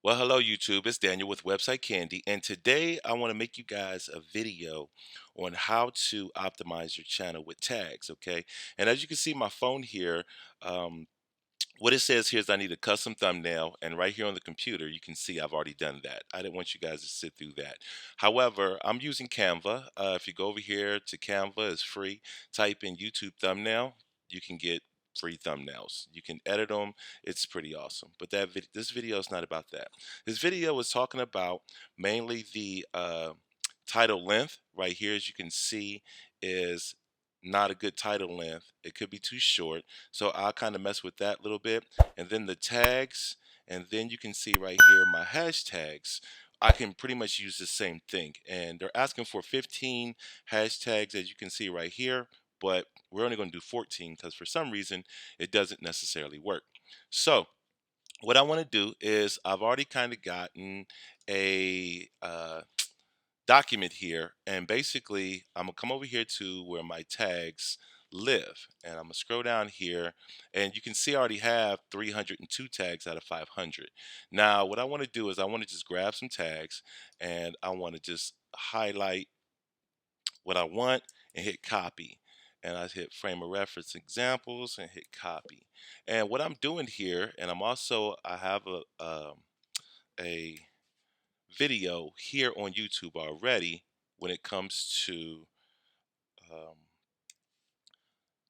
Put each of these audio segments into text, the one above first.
Well, hello YouTube, it's Daniel with Website Candy, and today I want to make you guys a video on how to optimize your channel with tags, okay? And as you can see my phone here, um, what it says here is I need a custom thumbnail, and right here on the computer you can see I've already done that. I didn't want you guys to sit through that. However, I'm using Canva. If you go over here to Canva, it's free. Type in YouTube thumbnail, you can get free thumbnails. You can edit them. It's pretty awesome. But this video is not about that. This video is talking about mainly the title length. Right here, as you can see, is not a good title length. It could be too short, so I'll kind of mess with that a little bit. And then the tags, and then you can see right here my hashtags. I can pretty much use the same thing, and they're asking for 15 hashtags, as you can see right here, but we're only going to do 14 because for some reason it doesn't necessarily work. So what I want to do is I've already kind of gotten a document here, and basically I'm gonna come over here to where my tags live, and I'm gonna scroll down here, and you can see I already have 302 tags out of 500. Now what I want to do is I want to just grab some tags, and I want to just highlight what I want and hit copy, and I hit frame of reference examples and hit copy. And what I'm doing here, and I have a video here on YouTube already when it comes to um,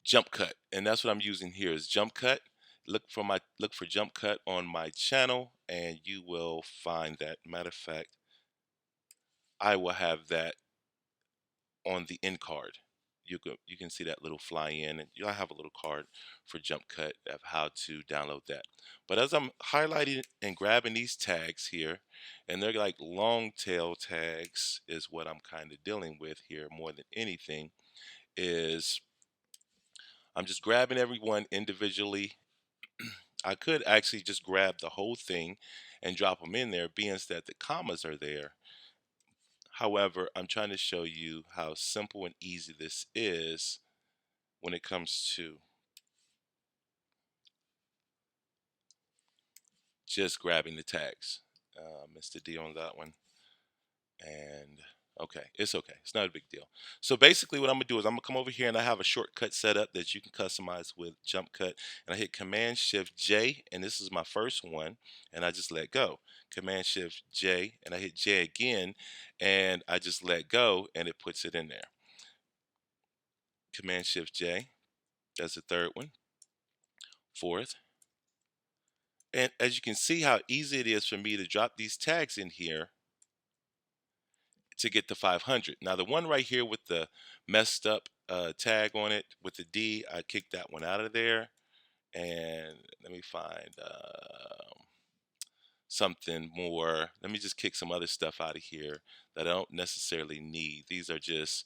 jump cut, and that's what I'm using here is jump cut. Look for jump cut on my channel, and you will find that. Matter of fact, I will have that on the end card. You can see that little fly in, and you'll have a little card for jump cut of how to download that. But as I'm highlighting and grabbing these tags here, and they're like long tail tags is what I'm kind of dealing with here more than anything, is I'm just grabbing everyone individually. I could actually just grab the whole thing and drop them in there, being that the commas are there. However, I'm trying to show you how simple and easy this is when it comes to just grabbing the tags. Missed the D on that one. And okay, it's okay. It's not a big deal. So basically what I'm gonna do is I'm gonna come over here, and I have a shortcut set up that you can customize with jump cut. And I hit Command Shift J, and this is my first one, and I just let go. Command Shift J, and I hit J again, and I just let go, and it puts it in there. Command Shift J, that's the third one. Fourth. And as you can see how easy it is for me to drop these tags in here to get to 500. Now the one right here with the messed up tag on it with the D, I kicked that one out of there. And let me find something more. Let me just kick some other stuff out of here that I don't necessarily need. These are just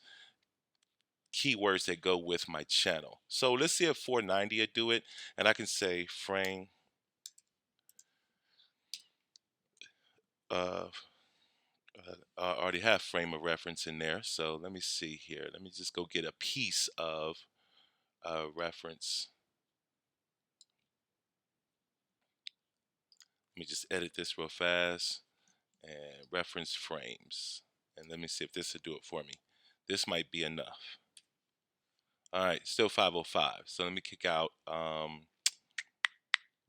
keywords that go with my channel. So let's see if 490 will do it. And I can say frame of I already have frame of reference in there. So let me see here. Let me just go get a piece of reference. Let me just edit this real fast and reference frames. And let me see if this will do it for me. This might be enough. All right, still 505. So let me kick out,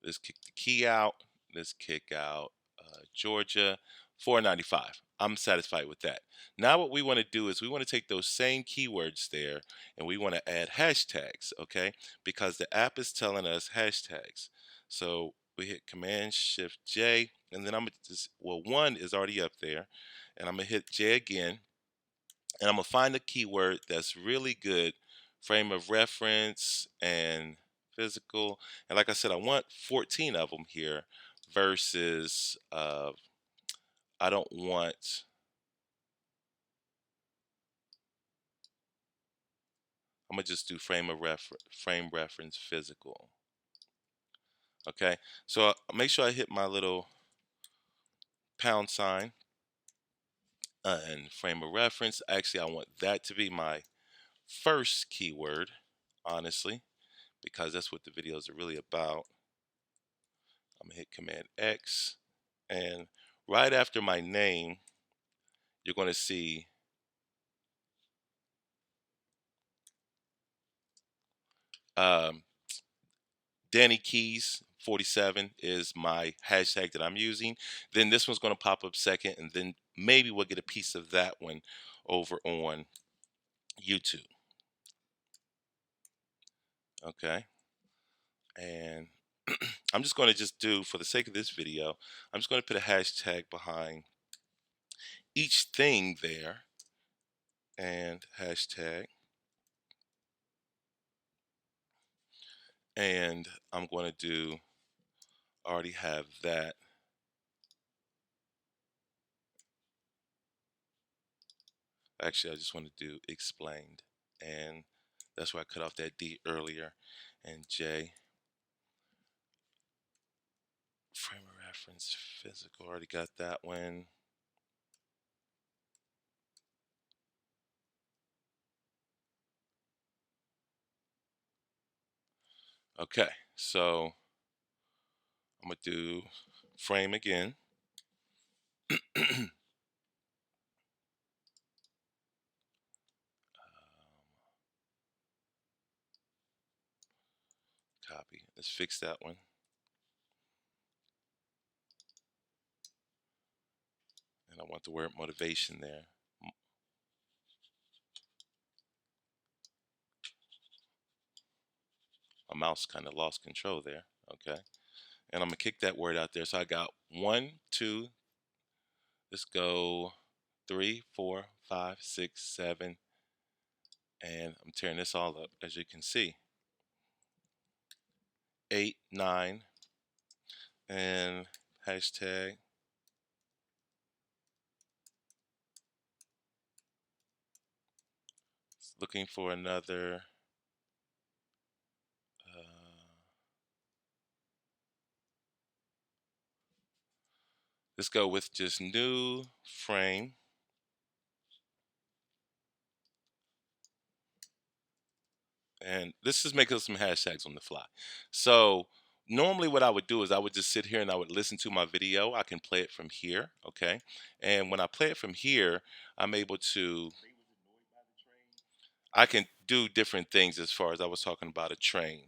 let's kick the key out. Let's kick out Georgia, 495. I'm satisfied with that. Now what we want to do is we want to take those same keywords there, and we want to add hashtags, okay? Because the app is telling us hashtags. So we hit Command Shift J, and then I'm gonna just, well, one is already up there, and I'm gonna hit J again, and I'm gonna find a keyword that's really good, frame of reference and physical. And like I said, I want 14 of them here versus I don't want, I'm gonna just do frame reference physical. Okay, so make sure I hit my little pound sign and frame of reference. Actually, I want that to be my first keyword, honestly, because that's what the videos are really about. I'm gonna hit Command X, And right after my name, you're going to see um, Danny Keys 47 is my hashtag that I'm using. Then this one's going to pop up second, and then maybe we'll get a piece of that one over on YouTube. Okay. And I'm just going to just do, for the sake of this video, I'm just going to put a hashtag behind each thing there, and hashtag, and I'm going to do, already have that. Actually, I just want to do explained, and that's why I cut off that D earlier. And J, frame of reference, physical, already got that one. Okay, so I'm gonna do frame again. Copy. Let's fix that one. And I want the word motivation there. My mouse kind of lost control there. Okay. And I'm gonna kick that word out there. So I got 1, 2, let's go 3, 4, 5, 6, 7, and I'm tearing this all up as you can see. 8, 9, and hashtag. Looking for another. Let's go with just new frame. And let's just make up some hashtags on the fly. So normally what I would do is I would just sit here and I would listen to my video. I can play it from here, okay? And when I play it from here, I'm able to, I can do different things as far as I was talking about a train.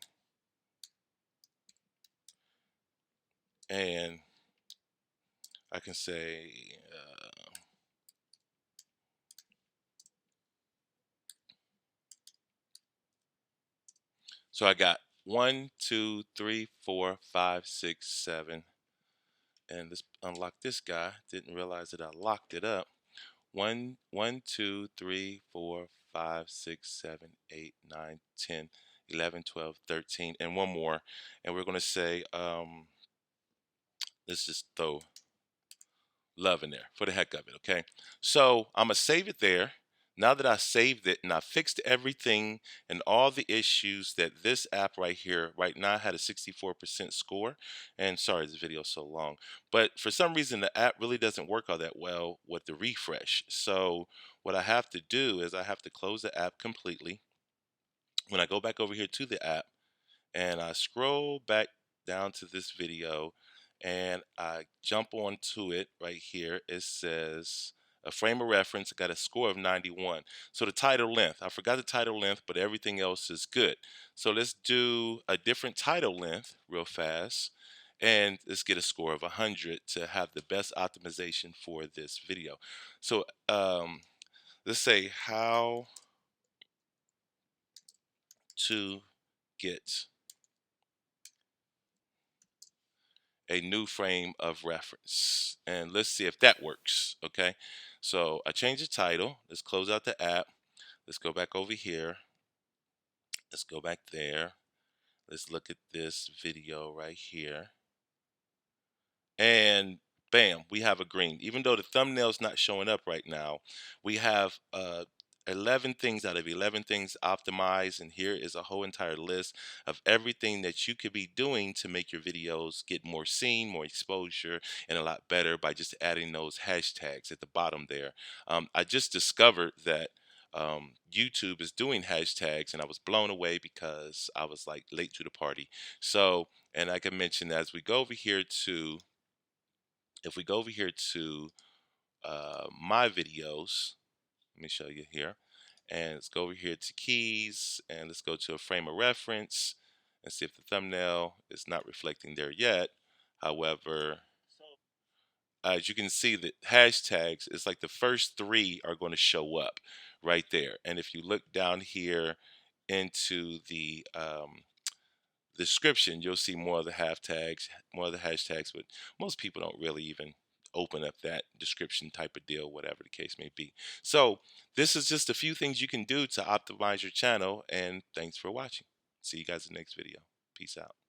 And I can say, so I got 1, 2, 3, 4, 5, 6, 7. And let's unlock this guy. Didn't realize that I locked it up. 1, 1, 2, 3, 4, 5, 6, 7, 8, 9, 10, 11, 12, 13, and one more. And we're going to say, let's just throw love in there for the heck of it, okay? So I'm going to save it there. Now that I saved it and I fixed everything and all the issues that this app right here, right now had a 64% score. And sorry, this video is so long, but for some reason the app really doesn't work all that well with the refresh. So what I have to do is I have to close the app completely. When I go back over here to the app, and I scroll back down to this video and I jump onto it right here. It says a frame of reference. I got a score of 91. So the title length, I forgot the title length, but everything else is good. So let's do a different title length real fast. And let's get a score of 100 to have the best optimization for this video. So let's say how to get a new frame of reference, and let's see if that works. Okay, so I changed the title. Let's close out the app. Let's go back over here. Let's go back there. Let's look at this video right here, and bam, we have a green. Even though the thumbnail's not showing up right now, we have 11 things out of 11 things optimized, and here is a whole entire list of everything that you could be doing to make your videos get more seen, more exposure, and a lot better by just adding those hashtags at the bottom there. I just discovered that YouTube is doing hashtags, and I was blown away because I was like late to the party. So, and like I mentioned, as we go over here to If we go over here to my videos, let me show you here. And let's go over here to keys and let's go to a frame of reference and see if the thumbnail is not reflecting there yet. However, as you can see, the hashtags, it's like the first three are going to show up right there. And if you look down here into the description, you'll see more of the hashtags, more of the hashtags, but most people don't really even open up that description type of deal, whatever the case may be. So this is just a few things you can do to optimize your channel, and thanks for watching. See you guys in the next video. Peace out.